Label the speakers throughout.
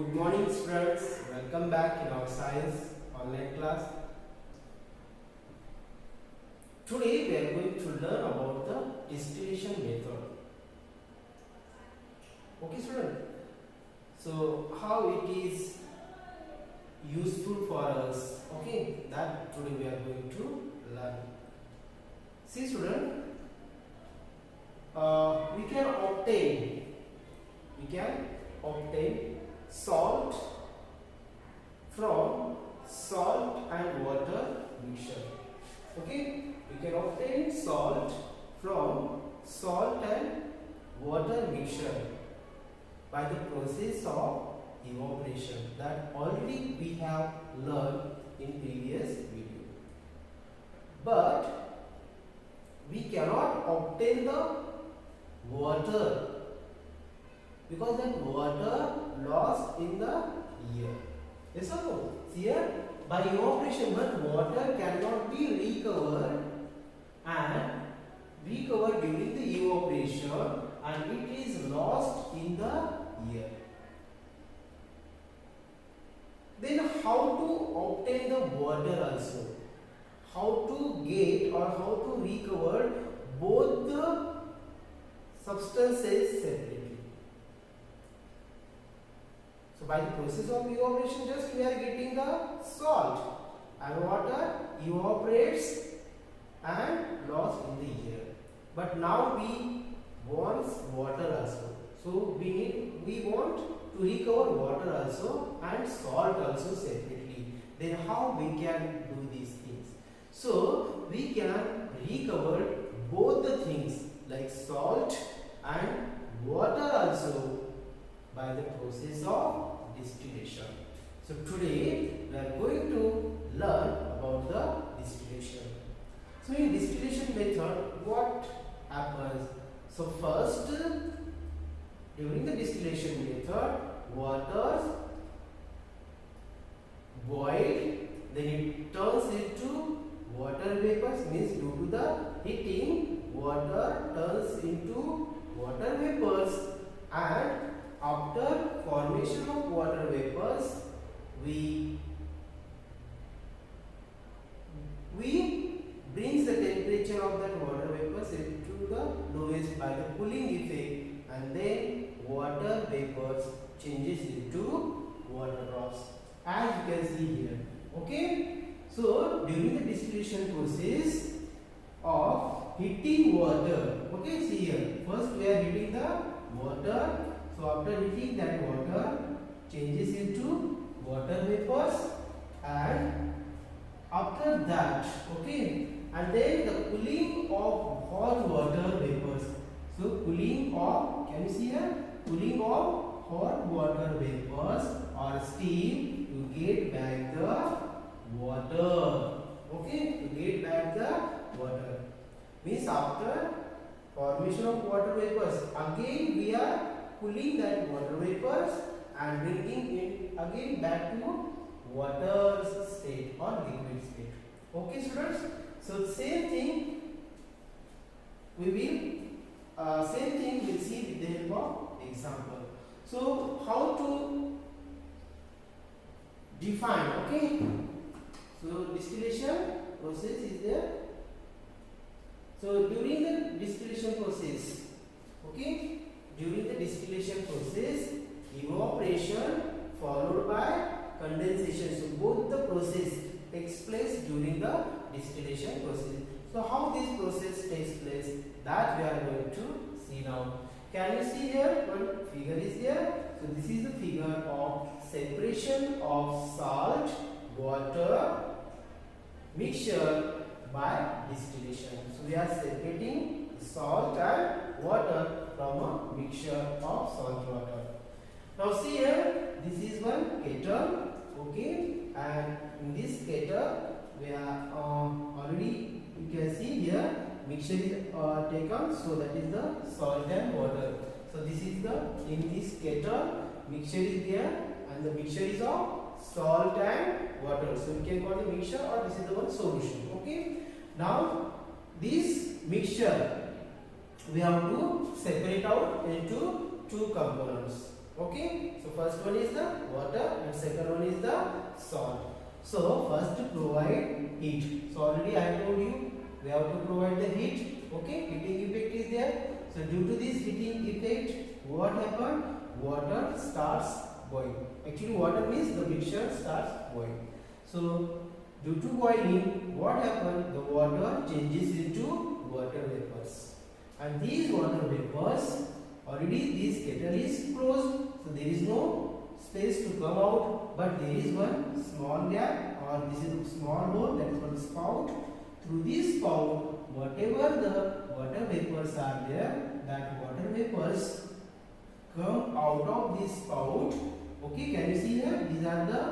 Speaker 1: Good morning students, welcome back in our science online class. Today we are going to learn about the distillation method. Okay student, so how it is useful for us, okay, that today we are going to learn. See student, we can obtain salt from salt and water mixture. Okay, we can obtain salt from salt and water mixture by the process of evaporation that already we have learned in previous video. But we cannot obtain the water because that water lost in the air. Yes or no? Here by evaporation, but water cannot be recovered during the evaporation, and it is lost in the air. Then how to obtain the water also? How to get or how to recover both the substances separately? So by the process of evaporation, just we are getting the salt and water evaporates and lost in the air. But now we want water also. So we want to recover water also and salt also separately. Then how we can do these things? So we can recover both the things like salt and water also by the process of distillation. So today we are going to learn about the distillation. So in distillation method, what happens? So first, during the distillation method, water boiled, then it turns into water vapors, means due to the heating, water turns into water vapors, and after formation of water vapors, we brings the temperature of that water vapors into the lowest by the cooling effect, and then water vapors changes into water drops, as you can see here. Okay, so during the distillation process of heating water, okay, see here, first we are heating the water. So after heating, that water changes into water vapors, and after that, okay, and then the cooling of hot water vapors. So cooling of, can you see here, cooling of hot water vapors or steam to get back the water. Okay, to get back the water means after formation of water vapors, again we are cooling that water vapors and bringing it again back to water state or liquid state. Okay students, so same thing we'll see with the help of example. So how to define, okay, so distillation process is there. So during the distillation process, okay, during the distillation process, evaporation followed by condensation. So both the process takes place during the distillation process. So how this process takes place, that we are going to see now. Can you see here one figure is there? So this is the figure of separation of salt water mixture by distillation. So we are separating salt and water from a mixture of salt water. Now see here, this is one kettle, okay, and in this kettle we are already, you can see here mixture is taken, so that is the salt and water. So this is the, in this kettle mixture is there, and the mixture is of salt and water. So we can call the mixture, or this is the one solution. Okay. Now this mixture we have to separate out into two components. Okay, so first one is the water and second one is the salt. So first to provide heat. So already I told you we have to provide the heat. Okay, heating effect is there. So due to this heating effect, what happened? Water starts boiling. Actually, water means the mixture starts boiling. So due to boiling, what happened? The water changes into water vapors, and these water vapors, already this kettle is closed, so there is no space to come out, but there is one small gap, or this is a small hole, that is called spout. Through this spout, whatever the water vapors are there, that water vapors come out of this spout. Okay, can you see here? These are the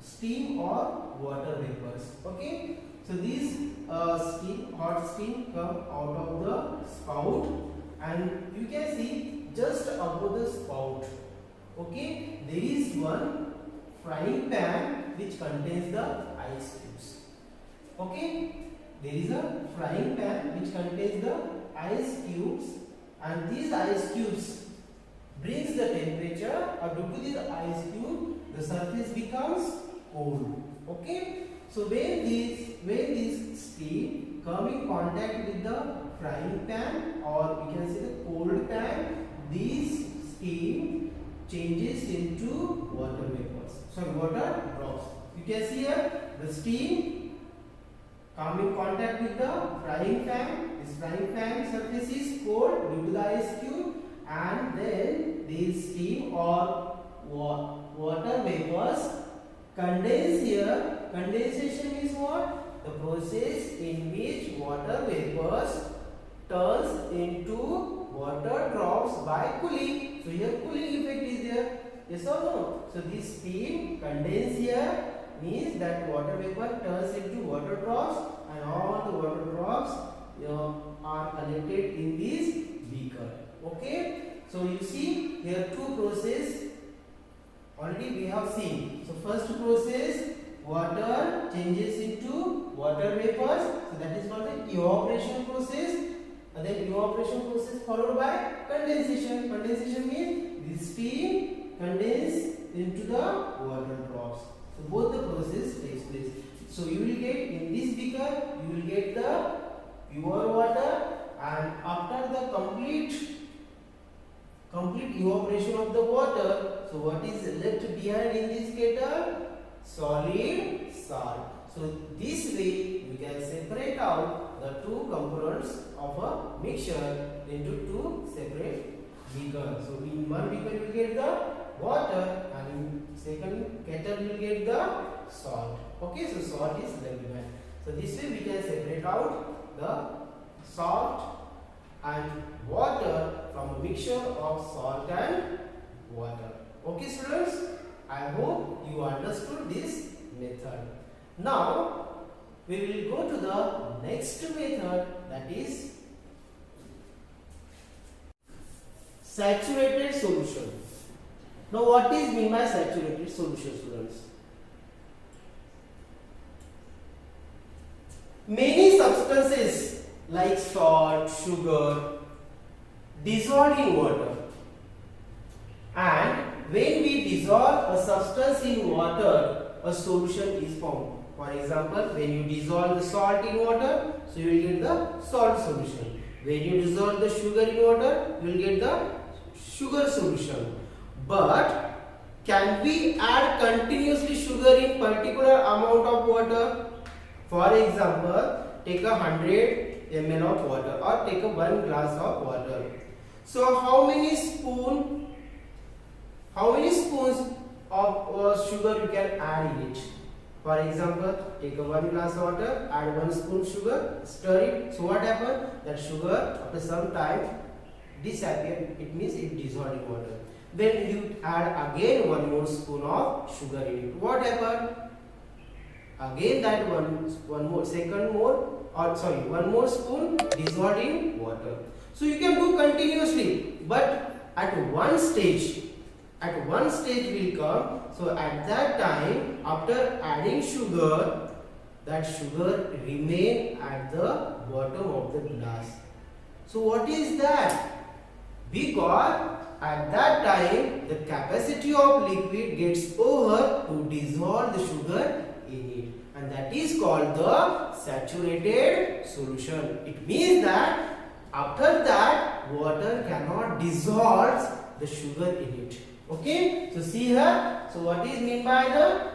Speaker 1: steam or water vapors. Okay, so these hot steam come out of the spout, and you can see just above the spout, okay, there is one frying pan which contains the ice cubes. Okay, there is a frying pan which contains the ice cubes, and these ice cubes brings the temperature, or due to this ice cube the surface becomes cold. Okay, so when this steam come in contact with the frying pan, or we can say the cold pan, this steam changes into water vapors. So water drops. You can see here the steam come in contact with the frying pan. This frying pan surface is cold due to the ice cube, and then this steam or water vapors condense here. Condensation is what? The process in which water vapors turns into water drops by cooling. So here cooling effect is there. Yes or no? So this steam condense here means that water vapor turns into water drops, and all the water drops are collected in this beaker. Okay. So you see here two processes already we have seen. So first process, water changes into water vapors, so that is called the evaporation process, and then evaporation process followed by condensation. Condensation means the steam condense into the water drops. So both the process takes place. So you will get in this beaker, you will get the pure water, and after the complete evaporation of the water, so what is left behind in this kettle? Solid salt. So this way we can separate out the two components of a mixture into two separate beakers. So in one beaker you will get the water, and in second kettle you will get the salt. Okay, so salt is left behind. So this way we can separate out the salt and water from a mixture of salt and water. Okay students, I hope you understood this method. Now we will go to the next method, that is saturated solution. Now what is mean by saturated solution, students? Many substances like salt, sugar dissolved in water, and when we dissolve a substance in water, a solution is formed. For example, when you dissolve the salt in water, so you will get the salt solution. When you dissolve the sugar in water, you will get the sugar solution. But can we add continuously sugar in particular amount of water? For example, take 100 ml of water, or take 1 glass of water. So how many spoons of sugar you can add in it? For example, take 1 glass water, add 1 spoon sugar, stir it. So what happens? That sugar after some time disappear. It means it dissolved in water. Then you add again 1 more spoon of sugar in it. What happens? Again that one more spoon dissolved in water. So you can do continuously, but at one stage will come. So at that time, after adding sugar, that sugar remain at the bottom of the glass. So what is that? Because at that that time the capacity of liquid gets over to dissolve the sugar in it, and that is called the saturated solution. It means that after that water cannot dissolve the sugar in it. Okay, so see here, so what is meant by the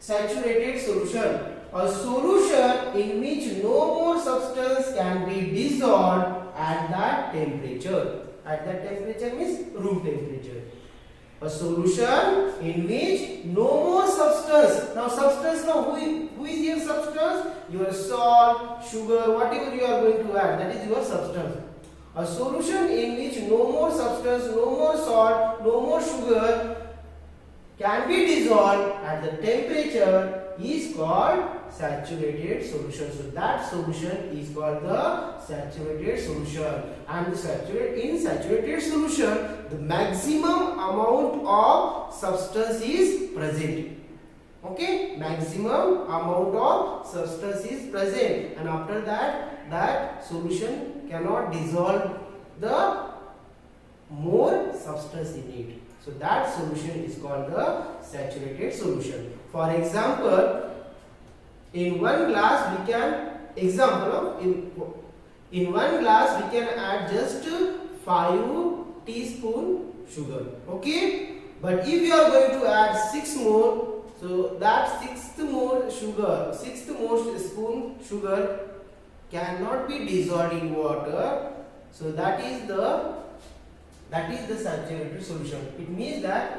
Speaker 1: saturated solution? A solution in which no more substance can be dissolved at that temperature. At that temperature means room temperature. A solution in which no more substance. Now substance, now who is your substance? Your salt, sugar, whatever you are going to add, that is your substance. A solution in which no more substance, no more salt, no more sugar can be dissolved at the temperature is called saturated solution. So that solution is called the saturated solution. And in saturated solution, the maximum amount of substance is present. Okay, maximum amount of substance is present, and after that, that solution cannot dissolve the more substance in it. So that solution is called the saturated solution. For example, in one glass we can in one glass we can add just 5 teaspoon sugar. Okay, but if you are going to add 6 more, so that sixth more spoon sugar cannot be dissolved in water. So that is the saturated solution. It means that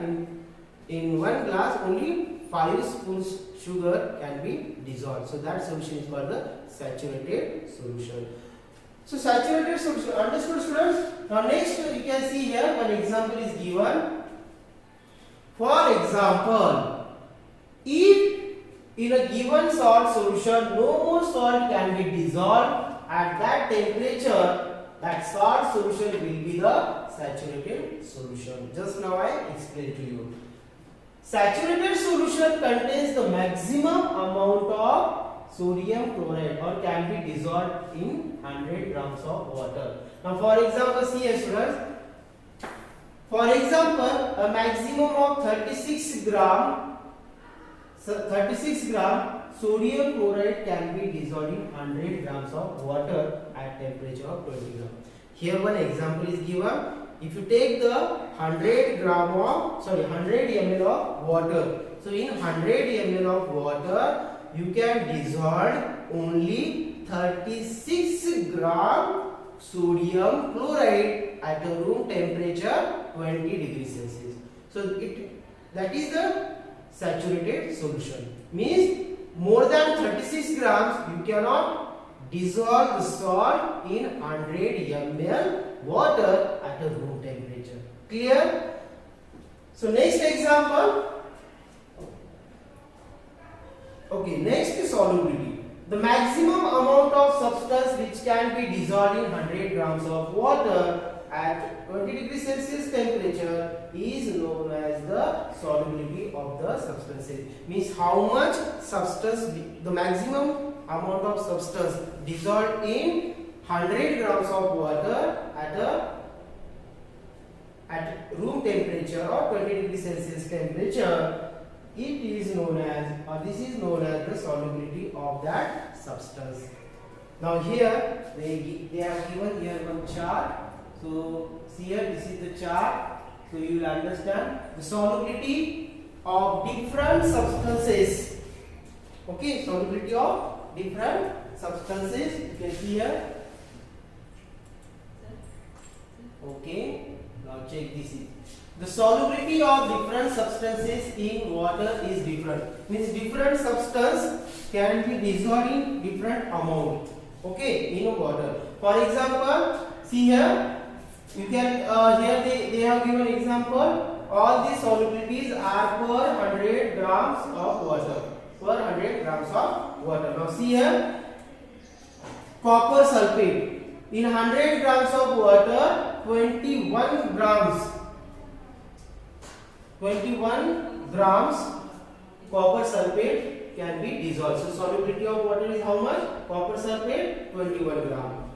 Speaker 1: in one glass only 5 spoons sugar can be dissolved. So that solution is called the saturated solution. So saturated solution, understood students? Now next you can see here one example is given. For example, if in a given salt solution no more salt can be dissolved at that temperature, that salt solution will be the saturated solution. Just now I explained to you. Saturated solution contains the maximum amount of sodium chloride or can be dissolved in 100 grams of water. Now for example, see here students. For example, a maximum of 36 gram sodium chloride can be dissolved in 100 grams of water at temperature of 20 gram. Here one example is given. If you take the 100 ml of water, so in 100 ml of water you can dissolve only 36 gram sodium chloride at a room temperature 20 degrees Celsius. So that is the saturated solution. Means more than 36 grams you cannot dissolve the salt in 100 ml water at a room temperature. Clear? So next example. Okay, next is solubility. The maximum amount of substance which can be dissolved in 100 grams of water at 20 degrees Celsius temperature is known as the solubility of the substances. Means how much substance, the maximum amount of substance dissolved in 100 grams of water at room temperature or 20 degrees Celsius temperature, it is known as, or this is known as the solubility of that substance. Now here they have given here one chart. So see here, this is the chart. So you will understand the solubility of different substances. Okay, solubility of different substances. You can see here. Okay, now check this. The solubility of different substances in water is different. Means different substance can be dissolved in different amount. Okay, in water. For example, see here. You can here they have given example. All these solubilities are per 100 grams of water. Per 100 grams of water. Now see here. Copper sulfate. In 100 grams of water, 21 grams copper sulfate can be dissolved. So solubility of water is how much? Copper sulfate 21 gram.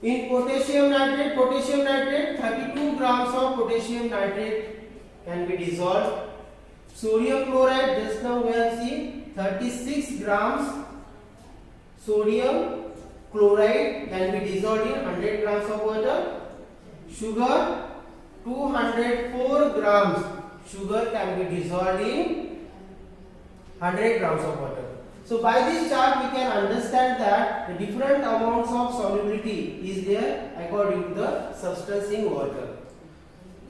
Speaker 1: In potassium nitrate, 32 grams of potassium nitrate can be dissolved. Sodium chloride, just now we have seen 36 grams sodium chloride can be dissolved in 100 grams of water. Sugar, 204 grams sugar can be dissolved in 100 grams of water. So by this chart we can understand that the different amounts of solubility is there according to the substance in water.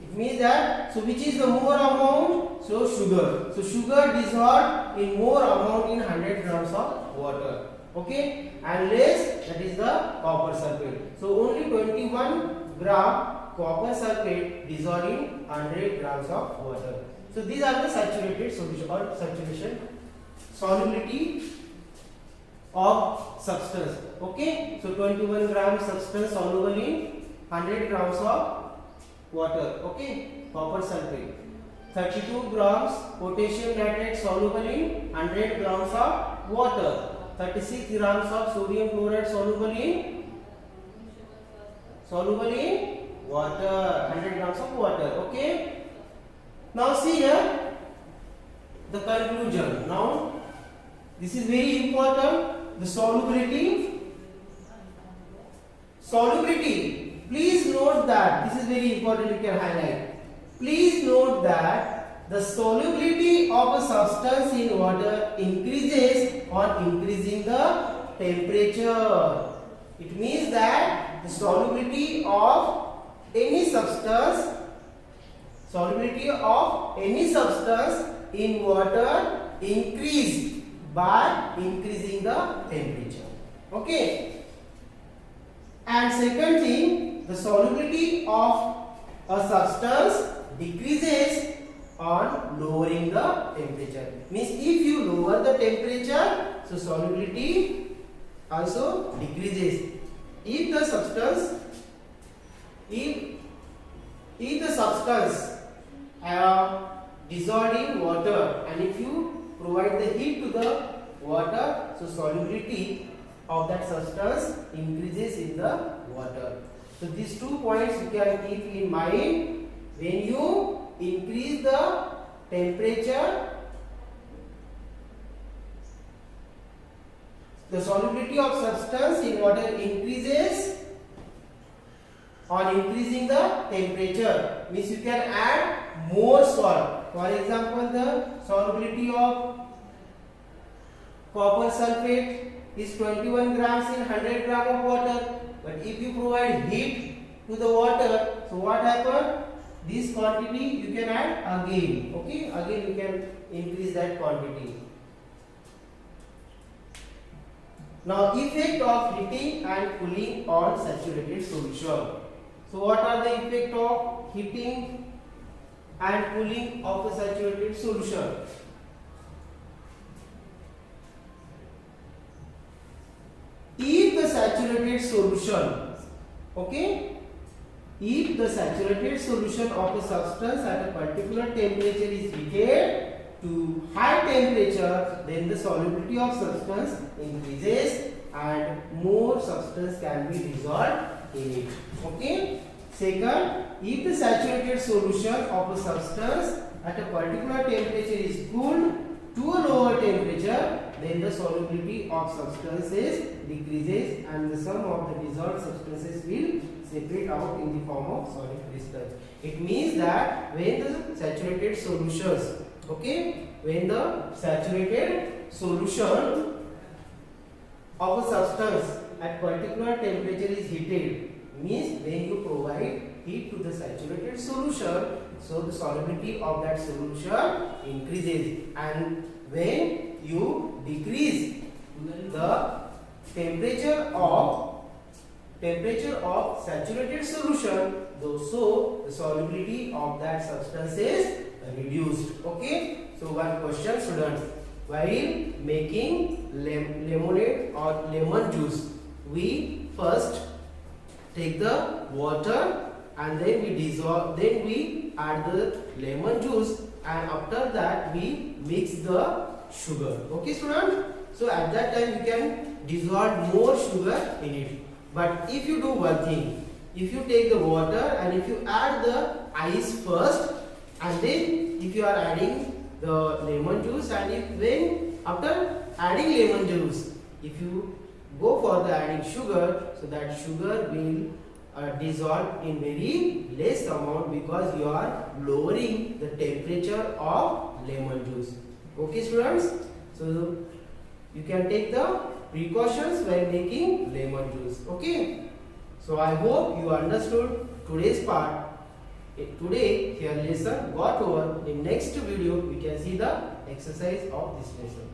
Speaker 1: It means that, so which is the more amount? So sugar. So sugar dissolved in more amount in 100 grams of water. Okay, and less, that is the copper sulfate. So only 21 gram copper sulfate dissolved in 100 grams of water. So these are the saturated solution or saturation solubility of substance. Okay, so 21 grams substance soluble in 100 grams of water. Okay, copper sulfate. 32 grams potassium nitrate soluble in 100 grams of water. 36 grams of sodium chloride soluble in water, 100 grams of water. Okay, now see here the conclusion. Now this is very important, the solubility. Please note that this is very important, you can highlight. Please note that the solubility of a substance in water increases on increasing the temperature. It means that the solubility of any substance in water increased by increasing the temperature. Okay. And second thing, the solubility of a substance decreases on lowering the temperature. Means if you lower the temperature, so solubility also decreases. If the substance dissolved in water, and if you provide the heat to the water, so solubility of that substance increases in the water. So these 2 points you can keep in mind. When you increase the temperature, the solubility of substance in water increases on increasing the temperature. Means you can add more salt. For example, the solubility of copper sulfate is 21 grams in 100 gram of water. But if you provide heat to the water, so what happens? This quantity you can add again. Okay, again you can increase that quantity. Now, effect of heating and cooling on saturated solution. So what are the effect of heating and cooling of a saturated solution? If the saturated solution, okay, if the saturated solution of a substance at a particular temperature is heated to high temperature, then the solubility of substance increases and more substance can be dissolved in it. Okay. Second, if the saturated solution of a substance at a particular temperature is cooled to a lower temperature, then the solubility of substances decreases and the sum of the dissolved substances will separate out in the form of solid crystals. It means that when the saturated solutions, okay, when the saturated solution of a substance at particular temperature is heated, means when you provide heat to the saturated solution, so the solubility of that solution increases, and when you decrease the temperature of saturated solution, so the solubility of that substance is reduced. Okay, so one question, students, while making lemonade or lemon juice, we first take the water and then we dissolve, then we add the lemon juice, and after that we mix the sugar. Okay, students, so at that time you can dissolve more sugar in it. But if you do one thing, if you take the water and if you add the ice first, and then if you are adding the lemon juice, and if when after adding lemon juice, if you go for the adding sugar, so that sugar will dissolve in very less amount, because you are lowering the temperature of lemon juice. Okay students, so you can take the precautions while making lemon juice. Okay, so I hope you understood today's part. Today your lesson got over. In next video we can see the exercise of this lesson.